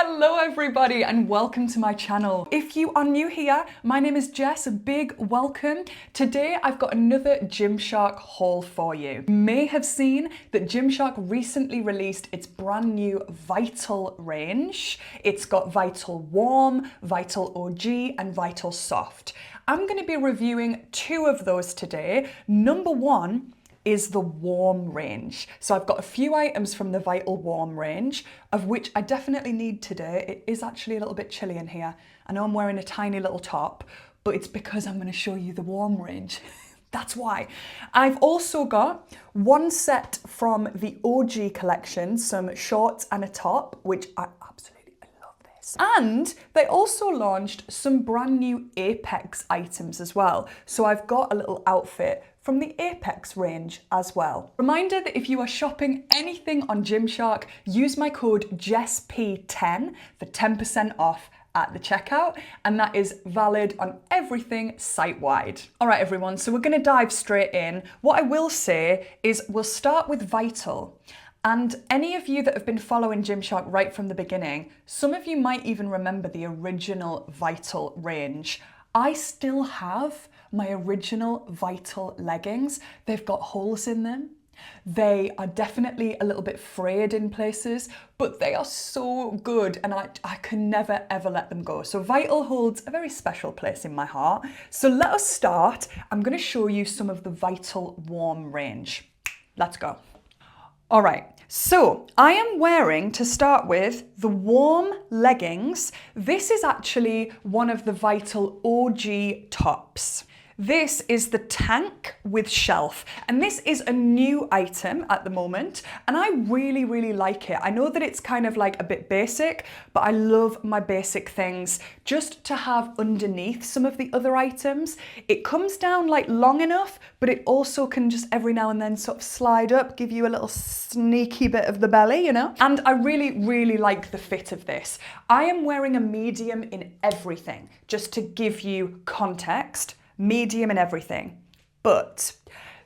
Hello everybody and welcome to my channel. If you are new here, my name is Jess, a big welcome. Today I've got another Gymshark haul for you. You may have seen that Gymshark recently released its brand new Vital range. It's got Vital Warm, Vital OG and Vital Soft. I'm going to be reviewing two of those today. Number one is the Warm range. So I've got a few items from the Vital Warm range, of which I definitely need today. It is actually a little bit chilly in here. I know I'm wearing a tiny little top, but it's because I'm going to show you the Warm range. That's why. I've also got one set from the OG collection, some shorts and a top, which I absolutely love this. And they also launched some brand new Apex items as well. So I've got a little outfit from the Apex range as well. Reminder that if you are shopping anything on Gymshark, use my code JESSP10 for 10% off at the checkout, and that is valid on everything site-wide. All right, everyone, so we're gonna dive straight in. What I will say is we'll start with Vital. And any of you that have been following Gymshark right from the beginning, some of you might even remember the original Vital range. I still have my original Vital leggings. They've got holes in them. They are definitely a little bit frayed in places, but they are so good and I can never ever let them go. So Vital holds a very special place in my heart. So let us start. I'm going to show you some of the Vital Warm range. Let's go. All right, so I am wearing, to start with, the Warm leggings. This is actually one of the Vital OG tops. This is the tank with shelf, and this is a new item at the moment, and I really, really like it. I know that it's kind of like a bit basic, but I love my basic things just to have underneath some of the other items. It comes down like long enough, but it also can just every now and then sort of slide up, give you a little sneaky bit of the belly, you know? And I really, really like the fit of this. I am wearing a medium in everything, just to give you context. Medium and everything. But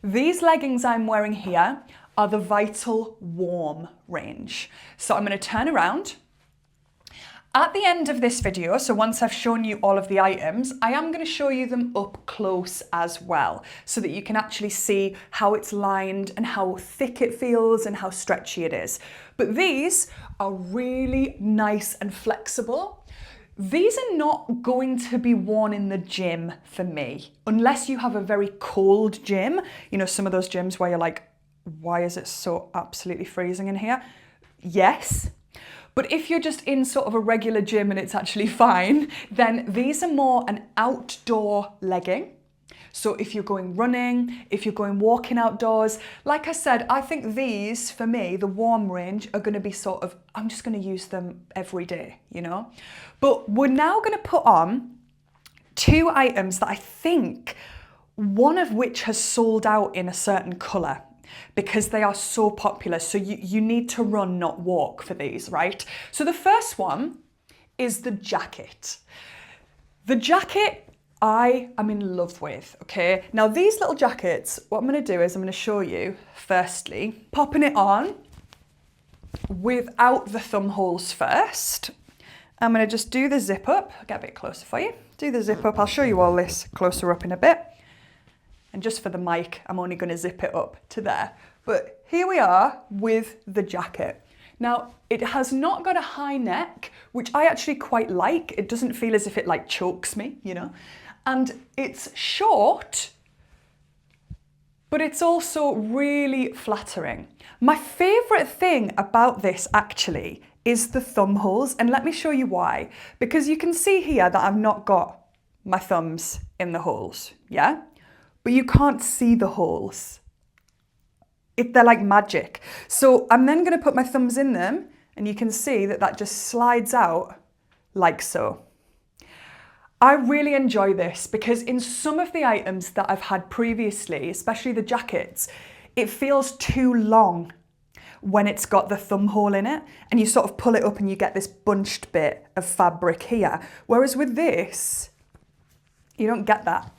these leggings I'm wearing here are the Vital Warm range. So I'm going to turn around. At the end of this video, so once I've shown you all of the items, I am going to show you them up close as well, so that you can actually see how it's lined and how thick it feels and how stretchy it is. But these are really nice and flexible. These are not going to be worn in the gym for me, unless you have a very cold gym. You know, some of those gyms where you're like, why is it so absolutely freezing in here? Yes. But if you're just in sort of a regular gym and it's actually fine, then these are more an outdoor legging. So if you're going running, if you're going walking outdoors, like I said, I think these, for me, the Warm range, are going to be sort of, I'm just going to use them every day, you know? But we're now going to put on two items that I think, one of which has sold out in a certain colour, because they are so popular. So you need to run, not walk for these, right? So the first one is the jacket. The jacket I am in love with, okay? Now these little jackets, what I'm gonna do is I'm gonna show you, firstly, popping it on without the thumb holes first. I'm gonna just do the zip up. I'll get a bit closer for you. Do the zip up, I'll show you all this closer up in a bit. And just for the mic, I'm only gonna zip it up to there. But here we are with the jacket. Now, it has not got a high neck, which I actually quite like. It doesn't feel as if it like chokes me, you know? And it's short, but it's also really flattering. My favourite thing about this actually is the thumb holes, and let me show you why. Because you can see here that I've not got my thumbs in the holes, yeah? But you can't see the holes. They're like magic. So I'm then going to put my thumbs in them, and you can see that that just slides out like so. I really enjoy this because in some of the items that I've had previously, especially the jackets, it feels too long when it's got the thumb hole in it, and you sort of pull it up and you get this bunched bit of fabric here. Whereas with this, you don't get that.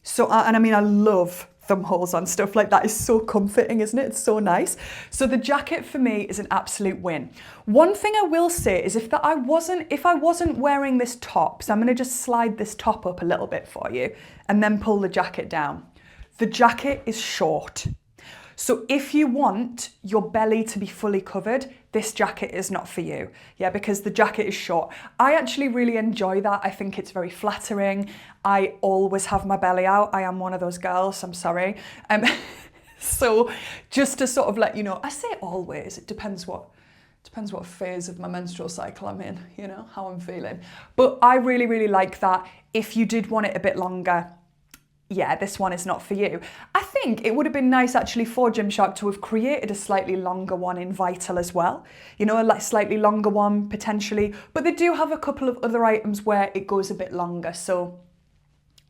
So, and I mean, I love thumb holes on stuff like that is so comforting, isn't it? It's so nice. So the jacket for me is an absolute win. One thing I will say is if I wasn't wearing this top, so I'm going to just slide this top up a little bit for you and then pull the jacket down. The jacket is short. So if you want your belly to be fully covered, this jacket is not for you. Yeah, because the jacket is short. I actually really enjoy that. I think it's very flattering. I always have my belly out. I am one of those girls, I'm sorry. So just to sort of let you know, I say always, it depends what phase of my menstrual cycle I'm in, you know, how I'm feeling. But I really, really like that. If you did want it a bit longer, yeah, this one is not for you. I think it would have been nice actually for Gymshark to have created a slightly longer one in Vital as well. You know, a slightly longer one potentially, but they do have a couple of other items where it goes a bit longer. So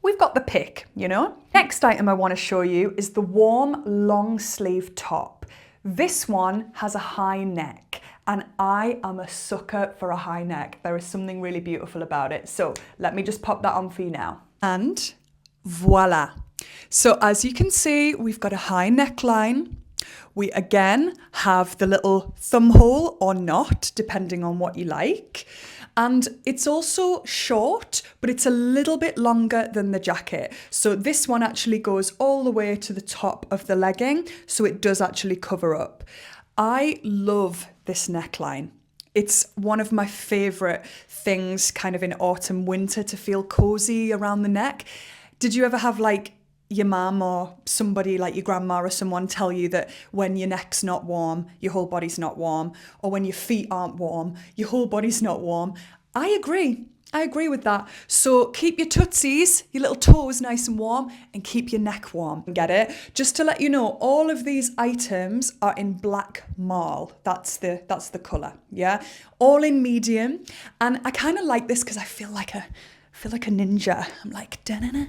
we've got the pick, you know. Next item I want to show you is the warm long sleeve top. This one has a high neck and I am a sucker for a high neck. There is something really beautiful about it. So let me just pop that on for you now. And voila. So as you can see, we've got a high neckline. We again have the little thumb hole or not, depending on what you like. And it's also short, but it's a little bit longer than the jacket. So this one actually goes all the way to the top of the legging. So it does actually cover up. I love this neckline. It's one of my favorite things kind of in autumn, winter to feel cozy around the neck. Did you ever have like your mum or somebody like your grandma or someone tell you that when your neck's not warm, your whole body's not warm, or when your feet aren't warm, your whole body's not warm? I agree. I agree with that. So keep your tootsies, your little toes nice and warm, and keep your neck warm. Get it? Just to let you know, all of these items are in Black Marl. That's the colour, yeah? All in medium. And I kind of like this because I feel like a ninja. I'm like, da-na-na,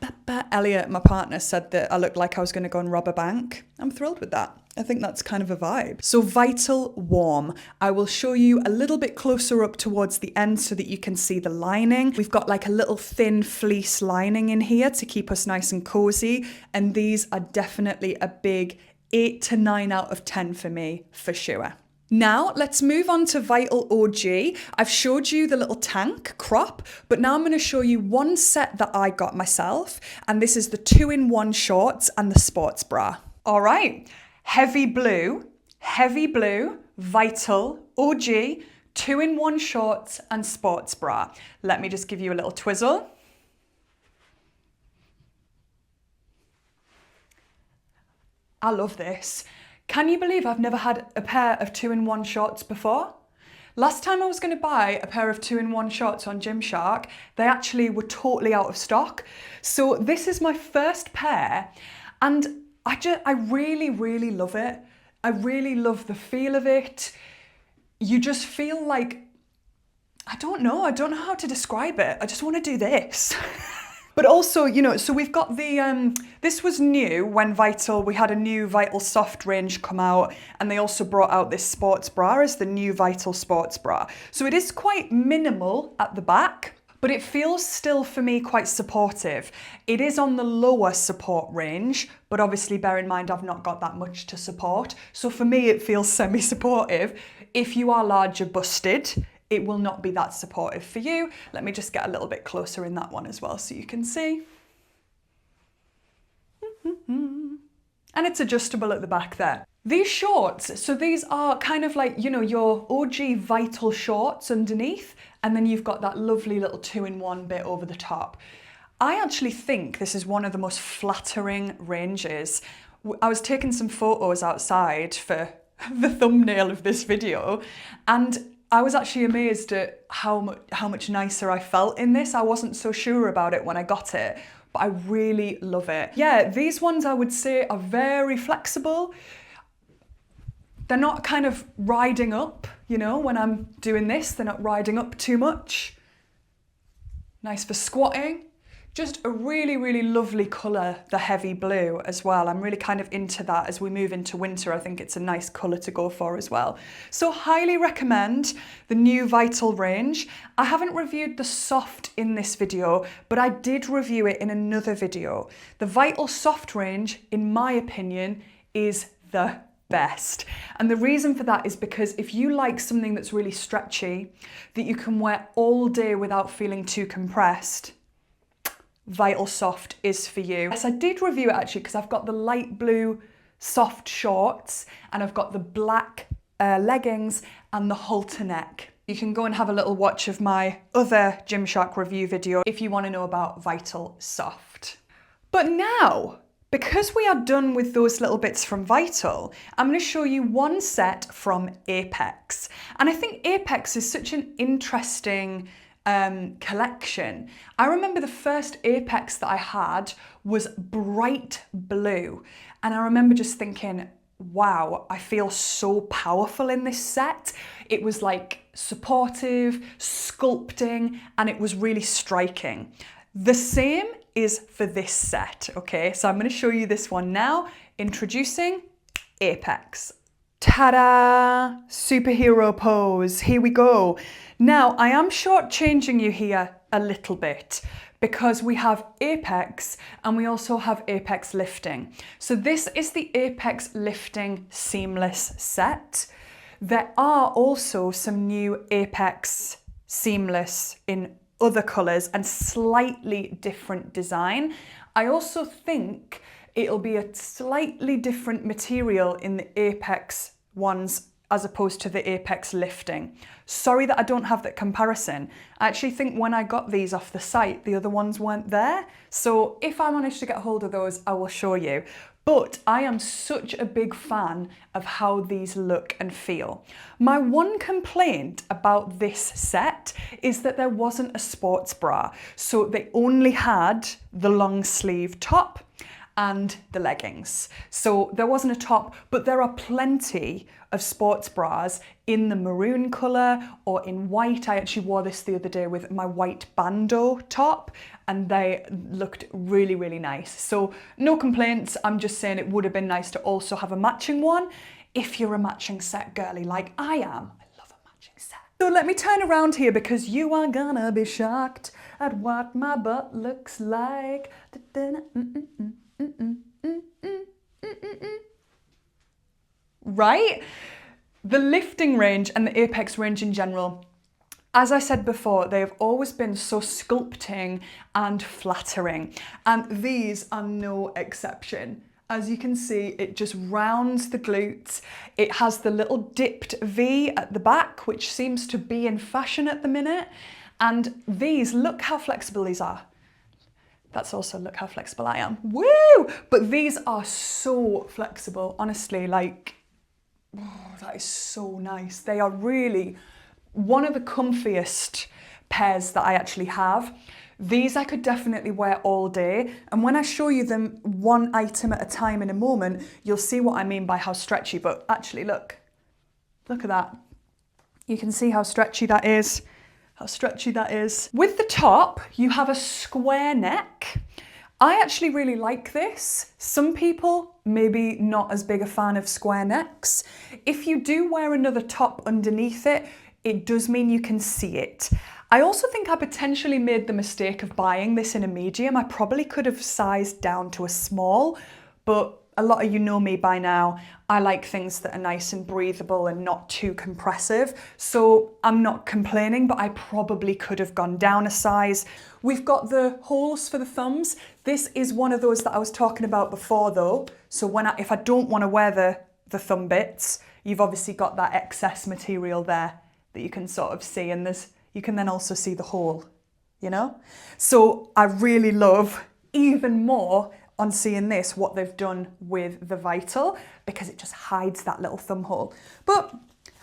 ba-ba. Elliot, my partner, said that I looked like I was going to go and rob a bank. I'm thrilled with that. I think that's kind of a vibe. So Vital Warm. I will show you a little bit closer up towards the end so that you can see the lining. We've got like a little thin fleece lining in here to keep us nice and cozy. And these are definitely a big 8 to 9 out of 10 for me, for sure. Now let's move on to Vital OG. I've showed you the little tank crop, but now I'm going to show you one set that I got myself, and this is the 2-in-1 shorts and the sports bra. All right, heavy blue, Vital OG, 2-in-1 shorts and sports bra. Let me just give you a little twizzle. I love this. Can you believe I've never had a pair of 2-in-1 shorts before? Last time I was going to buy a pair of 2-in-1 shorts on Gymshark, they actually were totally out of stock. So this is my first pair and I really, really love it. I really love the feel of it. You just feel like, I don't know how to describe it. I just want to do this. But also, you know, so we've got the, this was new when we had a new Vital Soft range come out, and they also brought out this sports bra as the new Vital sports bra. So it is quite minimal at the back, but it feels still for me quite supportive. It is on the lower support range, but obviously bear in mind I've not got that much to support. So for me, it feels semi-supportive. If you are larger busted, it will not be that supportive for you. Let me just get a little bit closer in that one as well so you can see. And it's adjustable at the back there. These shorts, so these are kind of like, you know, your OG Vital shorts underneath, and then you've got that lovely little 2-in-1 bit over the top. I actually think this is one of the most flattering ranges. I was taking some photos outside for the thumbnail of this video, and I was actually amazed at how much nicer I felt in this. I wasn't so sure about it when I got it, but I really love it. Yeah, these ones I would say are very flexible. They're not kind of riding up, you know, when I'm doing this, they're not riding up too much. Nice for squatting. Just a really, really lovely colour, the heavy blue as well. I'm really kind of into that as we move into winter. I think it's a nice colour to go for as well. So highly recommend the new Vital range. I haven't reviewed the soft in this video, but I did review it in another video. The Vital soft range, in my opinion, is the best. And the reason for that is because if you like something that's really stretchy, that you can wear all day without feeling too compressed, Vital Soft is for you. Yes, I did review it actually because I've got the light blue soft shorts and I've got the black leggings and the halter neck. You can go and have a little watch of my other Gymshark review video if you want to know about Vital Soft. But now, because we are done with those little bits from Vital, I'm going to show you one set from Apex. And I think Apex is such an interesting collection. I remember the first Apex that I had was bright blue, and I remember just thinking, wow, I feel so powerful in this set. It was like supportive, sculpting, and it was really striking. The same is for this set, okay? So I'm going to show you this one now. Introducing Apex. Ta-da! Superhero pose. Here we go. Now, I am shortchanging you here a little bit because we have Apex and we also have Apex Lifting. So this is the Apex Lifting Seamless set. There are also some new Apex Seamless in other colours and slightly different design. I also think it'll be a slightly different material in the Apex ones as opposed to the Apex Lifting. Sorry that I don't have that comparison. I actually think when I got these off the site, the other ones weren't there. So if I manage to get hold of those, I will show you. But I am such a big fan of how these look and feel. My one complaint about this set is that there wasn't a sports bra. So they only had the long sleeve top and the leggings. So there wasn't a top, but there are plenty of sports bras in the maroon colour or in white. I actually wore this the other day with my white bandeau top and they looked really, really nice. So no complaints, I'm just saying it would have been nice to also have a matching one if you're a matching set girly like I am. I love a matching set. So let me turn around here because you are gonna be shocked at what my butt looks like. Right? The lifting range and the Apex range in general, as I said before, they have always been so sculpting and flattering, and these are no exception. As you can see, it just rounds the glutes. It has the little dipped V at the back, which seems to be in fashion at the minute. And these, look how flexible these are. That's also, look how flexible I am. Woo! But these are so flexible, honestly, like, oh, that is so nice. They are really one of the comfiest pairs that I actually have. These I could definitely wear all day. And when I show you them one item at a time in a moment, you'll see what I mean by how stretchy. But actually, look at that. You can see how stretchy that is. How stretchy that is. With the top, you have a square neck. I actually really like this. Some people maybe not as big a fan of square necks. If you do wear another top underneath it, it does mean you can see it. I also think I potentially made the mistake of buying this in a medium. I probably could have sized down to a small, but a lot of you know me by now. I like things that are nice and breathable and not too compressive. So I'm not complaining, but I probably could have gone down a size. We've got the holes for the thumbs. This is one of those that I was talking about before though. So if I don't want to wear the thumb bits, you've obviously got that excess material there that you can sort of see, and you can then also see the hole, you know? So I really love even more on seeing this, what they've done with the Vital, because it just hides that little thumb hole. But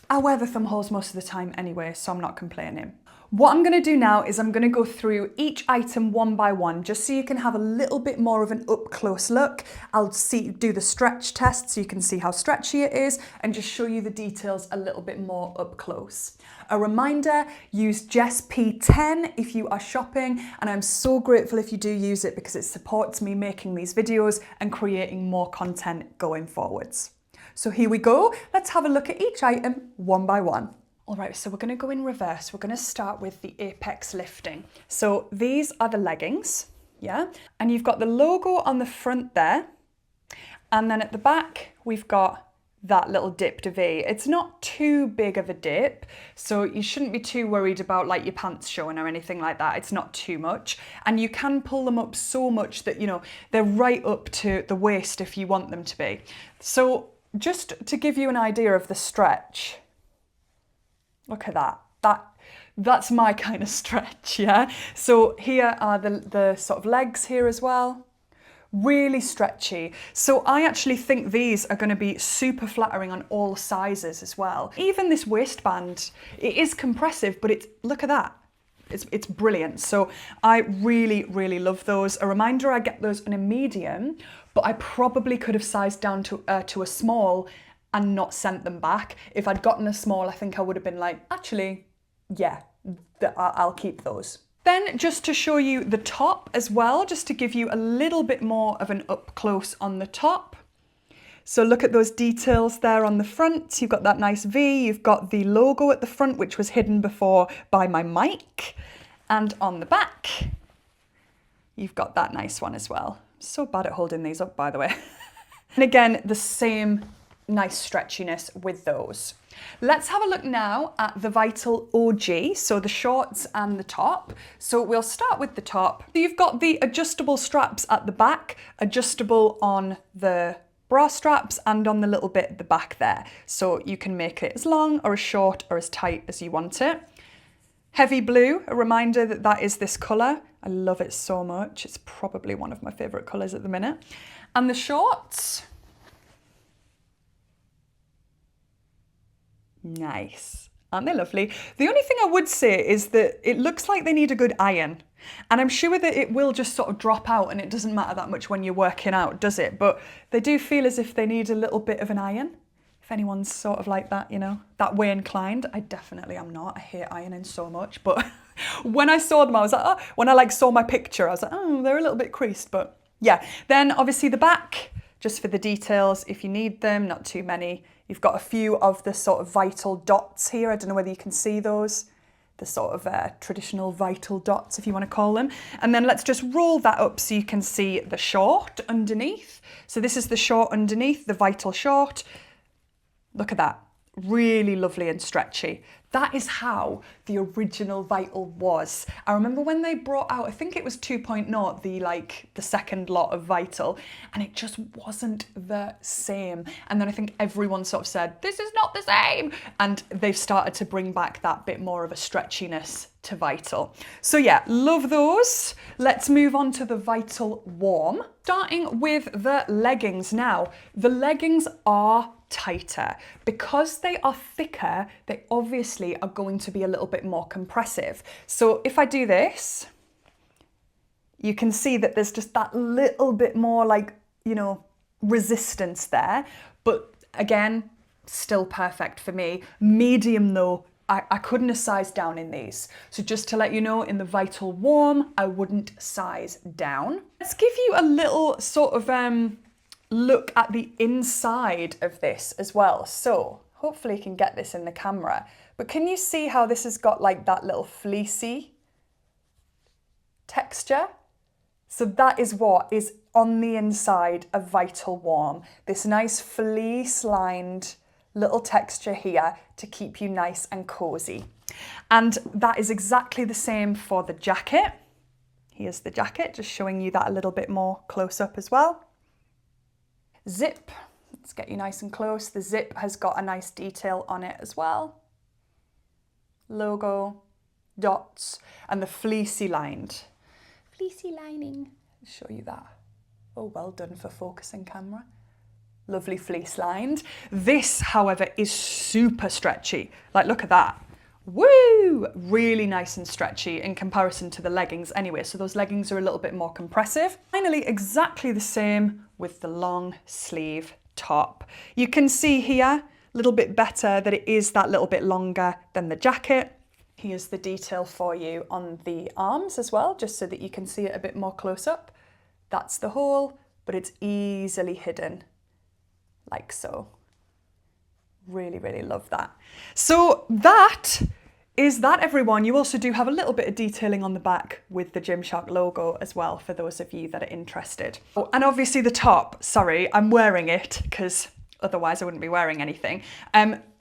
I wear the thumb holes most of the time anyway, so I'm not complaining. What I'm going to do now is I'm going to go through each item one by one, just so you can have a little bit more of an up close look. I'll do the stretch test so you can see how stretchy it is and just show you the details a little bit more up close. A reminder, use Jess P10 if you are shopping, and I'm so grateful if you do use it because it supports me making these videos and creating more content going forwards. So here we go. Let's have a look at each item one by one. All right, so we're going to go in reverse. We're going to start with the Apex lifting. So these are the leggings, yeah? And you've got the logo on the front there. And then at the back, we've got that little dipped V. It's not too big of a dip, so you shouldn't be too worried about like your pants showing or anything like that. It's not too much. And you can pull them up so much that, you know, they're right up to the waist if you want them to be. So just to give you an idea of the stretch, look at that. That's my kind of stretch, yeah? So here are the sort of legs here as well. Really stretchy. So I actually think these are going to be super flattering on all sizes as well. Even this waistband, it is compressive, but look at that. It's brilliant. So I really, really love those. A reminder, I get those in a medium, but I probably could have sized down to a small and not sent them back. If I'd gotten a small, I think I would have been like, actually, yeah, I'll keep those. Then just to show you the top as well, just to give you a little bit more of an up close on the top. So look at those details there on the front. You've got that nice V, you've got the logo at the front, which was hidden before by my mic. And on the back, you've got that nice one as well. So bad at holding these up, by the way. And again, the same nice stretchiness with those. Let's have a look now at the Vital OG, so the shorts and the top. So we'll start with the top. So you've got the adjustable straps at the back, adjustable on the bra straps and on the little bit at the back there. So you can make it as long or as short or as tight as you want it. Heavy blue, a reminder that that is this colour. I love it so much. It's probably one of my favourite colours at the minute. And the shorts, nice. Aren't they lovely? The only thing I would say is that it looks like they need a good iron. And I'm sure that it will just sort of drop out and it doesn't matter that much when you're working out, does it? But they do feel as if they need a little bit of an iron. If anyone's sort of like that, you know, that way inclined. I definitely am not. I hate ironing so much. But when I saw them, I was like, oh, when I like saw my picture, I was like, oh, they're a little bit creased. But yeah, then obviously the back, just for the details, if you need them, not too many. You've got a few of the sort of Vital dots here. I don't know whether you can see those. The sort of traditional Vital dots, if you want to call them. And then let's just roll that up so you can see the short underneath. So this is the short underneath, the Vital short. Look at that. Really lovely and stretchy. That is how the original Vital was. I remember when they brought out, I think it was 2.0, the second lot of Vital, and it just wasn't the same. And then I think everyone sort of said, this is not the same. And they've started to bring back that bit more of a stretchiness to Vital. So yeah, love those. Let's move on to the Vital WARM. Starting with the leggings now. The leggings are tighter. Because they are thicker, they obviously are going to be a little bit more compressive. So if I do this, you can see that there's just that little bit more resistance there. But again, still perfect for me. Medium though, I couldn't have sized down in these. So just to let you know, in the Vital WARM, I wouldn't size down. Let's give you a little sort of look at the inside of this as well. So hopefully you can get this in the camera, but can you see how this has got like that little fleecy texture? So that is what is on the inside of Vital WARM. This nice fleece lined little texture here to keep you nice and cozy. And that is exactly the same for the jacket. Here's the jacket, just showing you that a little bit more close up as well. Zip, let's get you nice and close. The zip has got a nice detail on it as well. Logo, dots, and the fleecy lining. I'll show you that. Oh, well done for focusing, camera. Lovely fleece lined. This, however, is super stretchy. Like, look at that. Woo! Really nice and stretchy in comparison to the leggings anyway, so those leggings are a little bit more compressive. Finally, exactly the same with the long sleeve top. You can see here, a little bit better that it is that little bit longer than the jacket. Here's the detail for you on the arms as well, just so that you can see it a bit more close up. That's the hole, but it's easily hidden, like so. Really, really love that. So that is that, everyone. You also do have a little bit of detailing on the back with the Gymshark logo as well, for those of you that are interested. Oh, and obviously the top, sorry, I'm wearing it because otherwise I wouldn't be wearing anything.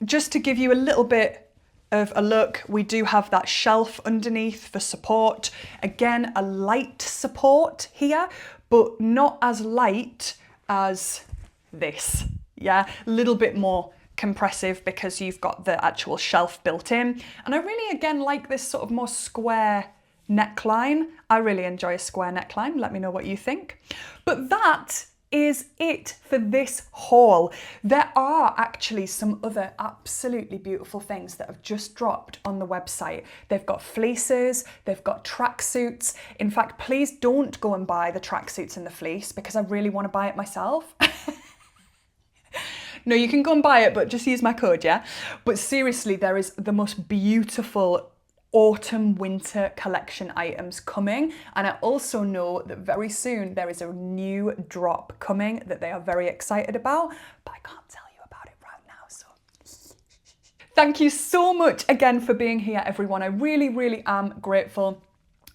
Just to give you a little bit of a look, we do have that shelf underneath for support. Again, a light support here, but not as light as this. Yeah, a little bit more compressive because you've got the actual shelf built in. And I really, again, like this sort of more square neckline. I really enjoy a square neckline. Let me know what you think. But that is it for this haul. There are actually some other absolutely beautiful things that have just dropped on the website. They've got fleeces, they've got tracksuits. In fact, please don't go and buy the tracksuits and the fleece because I really want to buy it myself. No, you can go and buy it, but just use my code, yeah? But seriously, there is the most beautiful autumn winter collection items coming, and I also know that very soon there is a new drop coming that they are very excited about, but I can't tell you about it right now, so thank you so much again for being here, everyone. I really, really am grateful.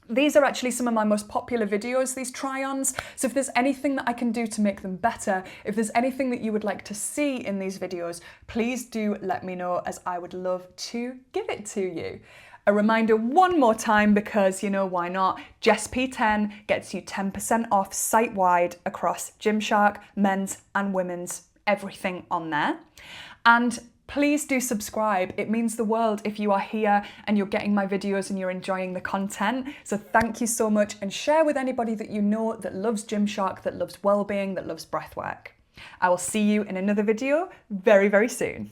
These are actually some of my most popular videos, these try-ons, so if there's anything that I can do to make them better, if there's anything that you would like to see in these videos, please do let me know, as I would love to give it to you. A reminder one more time, because you know why not, Jess P10 gets you 10% off site-wide across Gymshark, men's and women's, everything on there. And please do subscribe. It means the world if you are here and you're getting my videos and you're enjoying the content. So thank you so much, and share with anybody that you know that loves Gymshark, that loves wellbeing, that loves breathwork. I will see you in another video very, very soon.